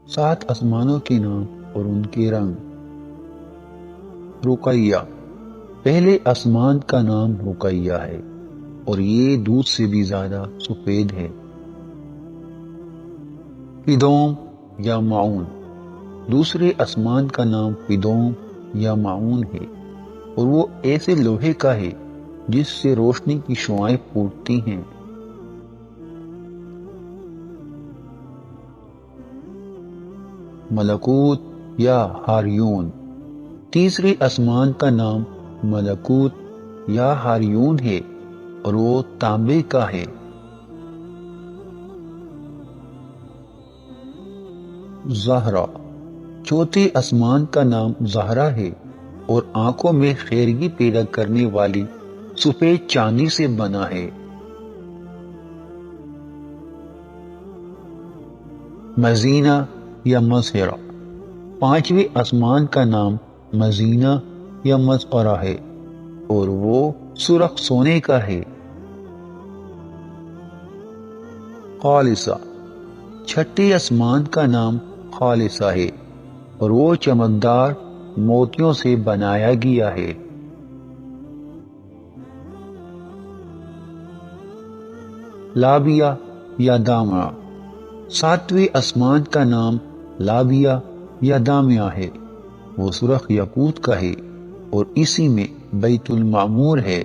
7 آسمانوں کے نام اور ان کے رنگ۔ رقیہ، پہلے آسمان کا نام رقیہ ہے اور یہ دودھ سے بھی زیادہ سفید ہے۔ فدوم یا معون، دوسرے آسمان کا نام فدوم یا معون ہے اور وہ ایسے لوہے کا ہے جس سے روشنی کی شعاعیں پھوٹتی ہیں۔ ملکوت یا ہاریون، تیسرے آسمان کا نام ملکوت یا ہاریون ہے اور وہ تانبے کا ہے۔ زہرہ، چوتھے آسمان کا نام زہرہ ہے اور آنکھوں میں خیرگی پیدا کرنے والی سفید چاندی سے بنا ہے۔ مزینہ یا مزہرہ، پانچویں آسمان کا نام مزینہ یا مزہرہ ہے اور وہ سرخ سونے کا ہے۔ خالصہ، چھٹے آسمان کا نام خالصہ ہے اور وہ چمکدار موتیوں سے بنایا گیا ہے۔ لابیہ یا دامعہ، ساتویں آسمان کا نام لابیہ یا دامعہ ہے، وہ سرخ یاقوت کا ہے اور اسی میں بیت المعمور ہے۔